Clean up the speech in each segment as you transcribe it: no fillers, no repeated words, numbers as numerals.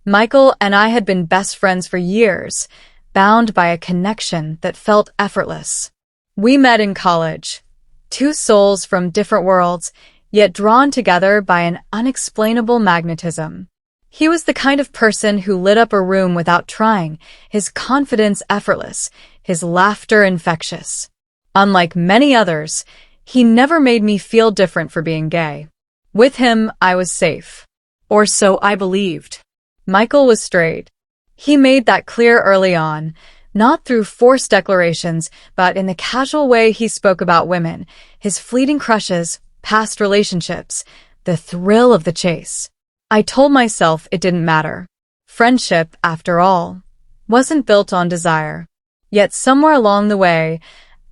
Michael and I had been best friends for years, bound by a connection that felt effortless. We met in college, two souls from different worlds, yet drawn together by an unexplainable magnetism. He was the kind of person who lit up a room without trying, his confidence effortless, his laughter infectious. Unlike many others, he never made me feel different for being gay. With him, I was safe. Or so I believed. Michael was straight. He made that clear early on, not through forced declarations, but in the casual way he spoke about women, his fleeting crushes, past relationships, the thrill of the chase. I told myself it didn't matter. Friendship, after all, wasn't built on desire. Yet somewhere along the way,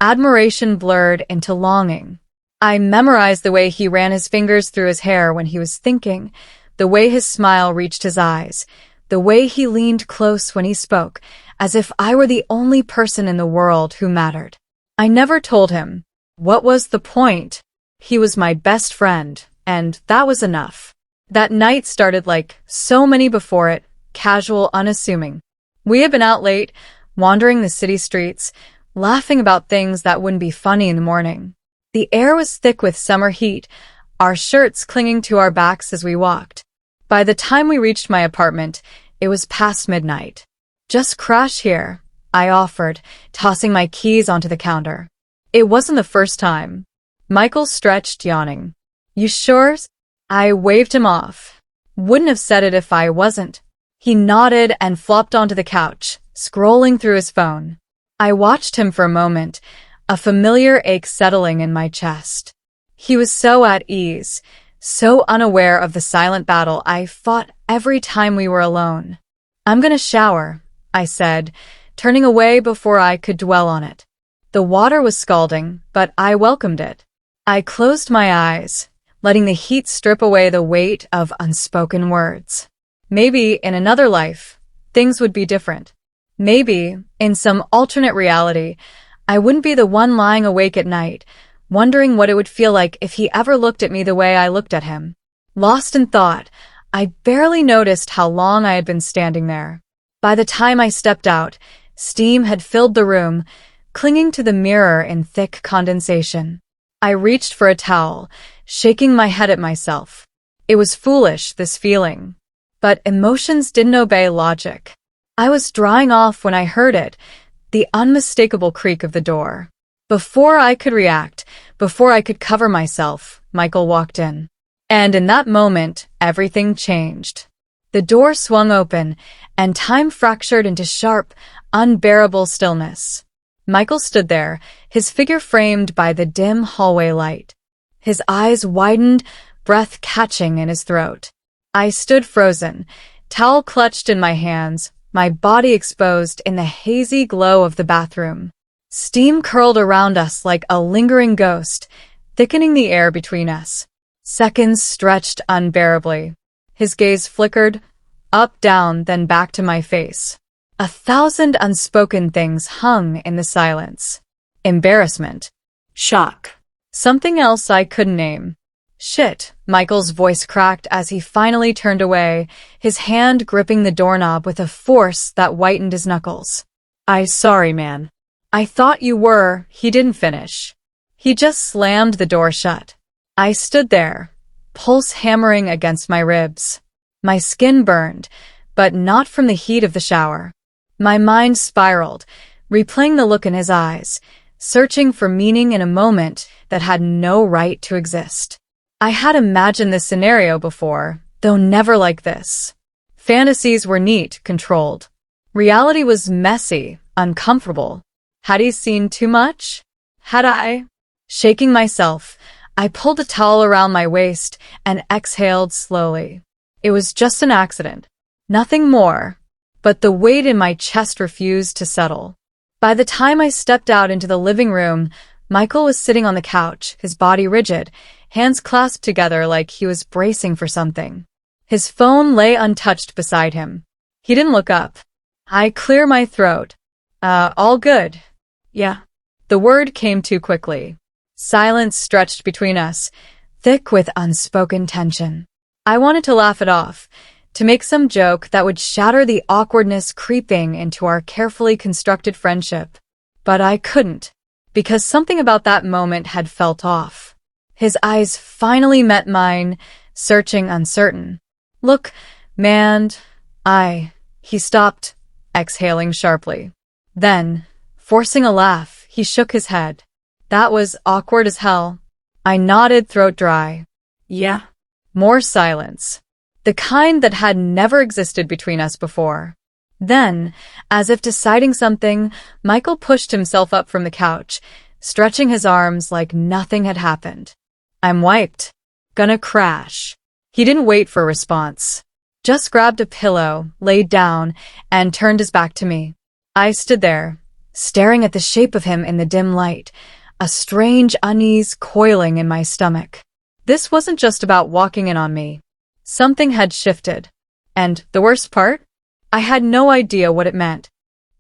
admiration blurred into longing. I memorized the way he ran his fingers through his hair when he was thinking, the way his smile reached his eyes, the way he leaned close when he spoke, as if I were the only person in the world who mattered. I never told him. What was the point? He was my best friend, and that was enough. That night started like so many before it, casual, unassuming. We had been out late, wandering the city streets, laughing about things that wouldn't be funny in the morning. The air was thick with summer heat, our shirts clinging to our backs as we walked. By the time we reached my apartment, it was past midnight. Just crash here, I offered, tossing my keys onto the counter. It wasn't the first time. Michael stretched, yawning. You sure? I waved him off. Wouldn't have said it if I wasn't. He nodded and flopped onto the couch, scrolling through his phone. I watched him for a moment, a familiar ache settling in my chest. He was so at ease, so unaware of the silent battle I fought every time we were alone. I'm gonna shower, I said, turning away before I could dwell on it. The water was scalding, but I welcomed it. I closed my eyes, letting the heat strip away the weight of unspoken words. Maybe in another life, things would be different. Maybe, in some alternate reality, I wouldn't be the one lying awake at night, wondering what it would feel like if he ever looked at me the way I looked at him. Lost in thought, I barely noticed how long I had been standing there. By the time I stepped out, steam had filled the room, clinging to the mirror in thick condensation. I reached for a towel, shaking my head at myself. It was foolish, this feeling. But emotions didn't obey logic. I was drying off when I heard it, the unmistakable creak of the door. Before I could react, before I could cover myself, Michael walked in. And in that moment, everything changed. The door swung open, and time fractured into sharp, unbearable stillness. Michael stood there, his figure framed by the dim hallway light. His eyes widened, breath catching in his throat. I stood frozen, towel clutched in my hands, my body exposed in the hazy glow of the bathroom. Steam curled around us like a lingering ghost, thickening the air between us. Seconds stretched unbearably. His gaze flickered, up, down, then back to my face. 1,000 unspoken things hung in the silence. Embarrassment. Shock. Something else I couldn't name. Shit, Michael's voice cracked as he finally turned away, his hand gripping the doorknob with a force that whitened his knuckles. Sorry, man. I thought you were. He didn't finish. He just slammed the door shut. I stood there, pulse hammering against my ribs. My skin burned, but not from the heat of the shower. My mind spiraled, replaying the look in his eyes, searching for meaning in a moment that had no right to exist. I had imagined this scenario before, though never like this. Fantasies were neat, controlled. Reality was messy, uncomfortable. Had he seen too much? Had I? Shaking myself, I pulled a towel around my waist and exhaled slowly. It was just an accident. Nothing more. But the weight in my chest refused to settle. By the time I stepped out into the living room, Michael was sitting on the couch, his body rigid, hands clasped together like he was bracing for something. His phone lay untouched beside him. He didn't look up. I cleared my throat. All good. Yeah. The word came too quickly. Silence stretched between us, thick with unspoken tension. I wanted to laugh it off, to make some joke that would shatter the awkwardness creeping into our carefully constructed friendship. But I couldn't, because something about that moment had felt off. His eyes finally met mine, searching, uncertain. "Look, man, He stopped, exhaling sharply. Then, forcing a laugh, he shook his head. "That was awkward as hell." I nodded, throat dry. "Yeah." More silence. The kind that had never existed between us before. Then, as if deciding something, Michael pushed himself up from the couch, stretching his arms like nothing had happened. "I'm wiped. Gonna crash." He didn't wait for a response. Just grabbed a pillow, laid down, and turned his back to me. I stood there, staring at the shape of him in the dim light, a strange unease coiling in my stomach. This wasn't just about walking in on me. Something had shifted. And the worst part? I had no idea what it meant.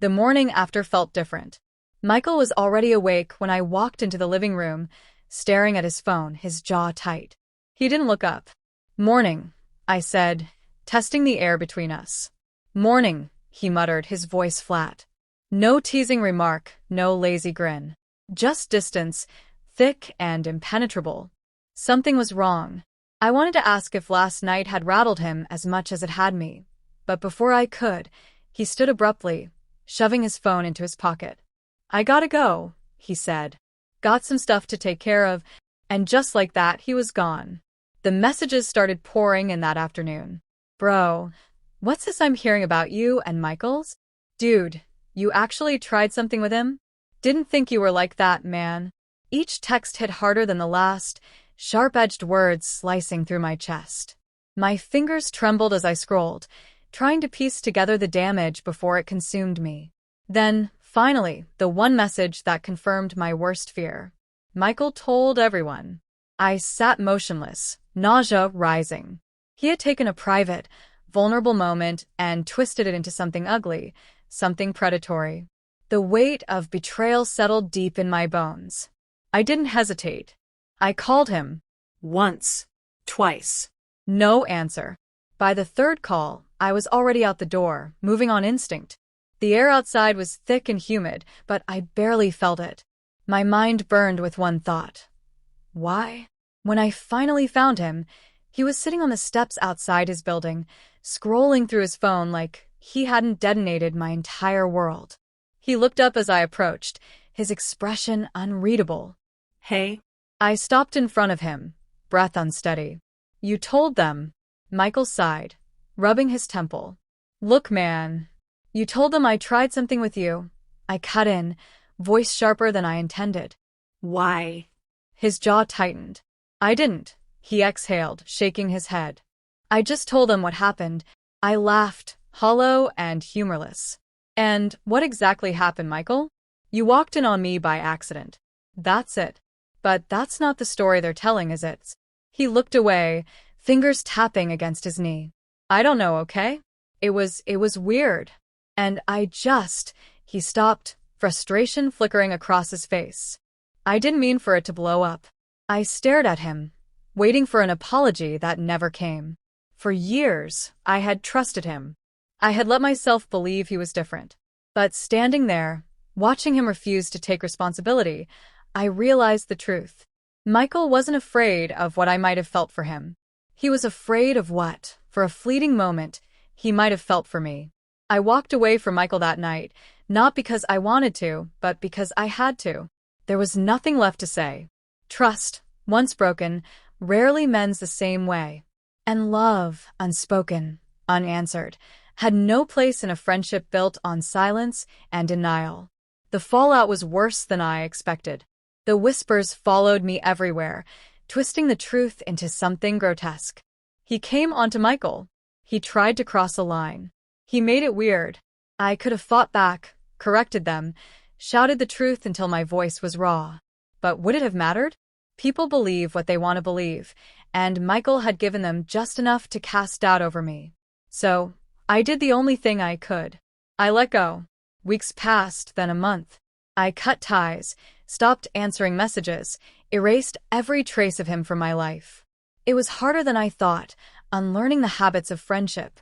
The morning after felt different. Michael was already awake when I walked into the living room, staring at his phone, his jaw tight. He didn't look up. "Morning," I said, testing the air between us. "Morning," he muttered, his voice flat. No teasing remark, no lazy grin. Just distance, thick and impenetrable. Something was wrong. I wanted to ask if last night had rattled him as much as it had me. But before I could, he stood abruptly, shoving his phone into his pocket. "I gotta go," he said. "Got some stuff to take care of," and just like that, he was gone. The messages started pouring in that afternoon. "Bro, what's this I'm hearing about you and Michael's? Dude, you actually tried something with him? Didn't think you were like that, man." Each text hit harder than the last, sharp-edged words slicing through my chest. My fingers trembled as I scrolled, trying to piece together the damage before it consumed me. Then, finally, the one message that confirmed my worst fear. Michael told everyone. I sat motionless, nausea rising. He had taken a private, vulnerable moment and twisted it into something ugly, something predatory. The weight of betrayal settled deep in my bones. I didn't hesitate. I called him. Once. Twice. No answer. By the third call, I was already out the door, moving on instinct. The air outside was thick and humid, but I barely felt it. My mind burned with one thought. Why? When I finally found him, he was sitting on the steps outside his building, scrolling through his phone like he hadn't detonated my entire world. He looked up as I approached, his expression unreadable. "Hey?" I stopped in front of him, breath unsteady. "You told them." Michael sighed, rubbing his temple. "Look, man. You told them I tried something with you." I cut in, voice sharper than I intended. "Why?" His jaw tightened. "I didn't," he exhaled, shaking his head. "I just told them what happened." I laughed, hollow and humorless. "And what exactly happened, Michael? You walked in on me by accident. That's it. But that's not the story they're telling, is it?" He looked away, fingers tapping against his knee. "I don't know, okay? It was weird. And He stopped, frustration flickering across his face. "I didn't mean for it to blow up." I stared at him, waiting for an apology that never came. For years, I had trusted him. I had let myself believe he was different. But standing there, watching him refuse to take responsibility, I realized the truth. Michael wasn't afraid of what I might have felt for him. He was afraid of what, for a fleeting moment, he might have felt for me. I walked away from Michael that night, not because I wanted to, but because I had to. There was nothing left to say. Trust, once broken, rarely mends the same way. And love, unspoken, unanswered, had no place in a friendship built on silence and denial. The fallout was worse than I expected. The whispers followed me everywhere, twisting the truth into something grotesque. He came onto Michael. He tried to cross a line. He made it weird. I could have fought back, corrected them, shouted the truth until my voice was raw. But would it have mattered? People believe what they want to believe, and Michael had given them just enough to cast doubt over me. So, I did the only thing I could. I let go. Weeks passed, then a month. I cut ties, stopped answering messages, erased every trace of him from my life. It was harder than I thought, unlearning the habits of friendship,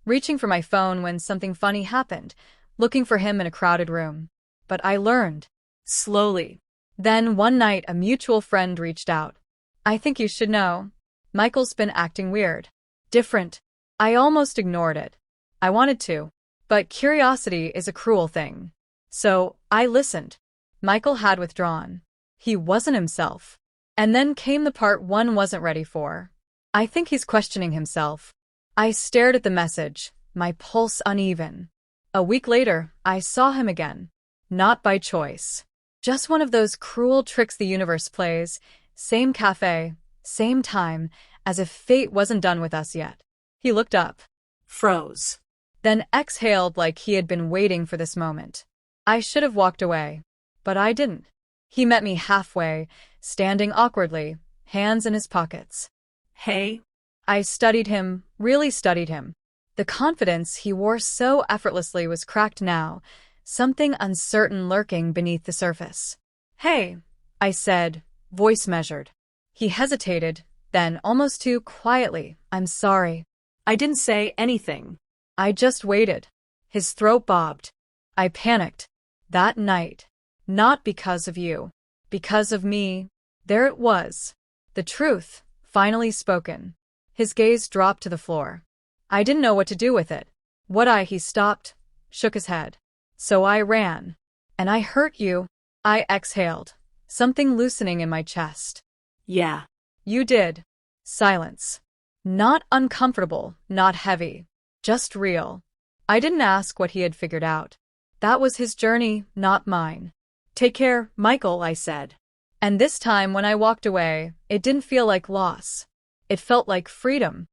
reaching for my phone when something funny happened, looking for him in a crowded room. But I learned. Slowly. Then one night a mutual friend reached out. I think you should know. Michael's been acting weird. Different. I almost ignored it. I wanted to. But curiosity is a cruel thing. So, I listened. Michael had withdrawn. He wasn't himself. And then came the part one wasn't ready for. I think he's questioning himself. I stared at the message, my pulse uneven. A week later, I saw him again. Not by choice. Just one of those cruel tricks the universe plays. Same cafe, same time, as if fate wasn't done with us yet. He looked up. Froze. Then exhaled like he had been waiting for this moment. I should have walked away. But I didn't. He met me halfway, standing awkwardly, hands in his pockets. Hey. I studied him, really studied him. The confidence he wore so effortlessly was cracked now, something uncertain lurking beneath the surface. Hey, I said, voice measured. He hesitated, then almost too quietly, I'm sorry. I didn't say anything. I just waited. His throat bobbed. I panicked. That night. Not because of you. Because of me. There it was. The truth, finally spoken. His gaze dropped to the floor. I didn't know what to do with it. He stopped, shook his head. So I ran. And I hurt you. I exhaled, something loosening in my chest. Yeah. You did. Silence. Not uncomfortable, not heavy. Just real. I didn't ask what he had figured out. That was his journey, not mine. Take care, Michael, I said. And this time when I walked away, it didn't feel like loss. It felt like freedom.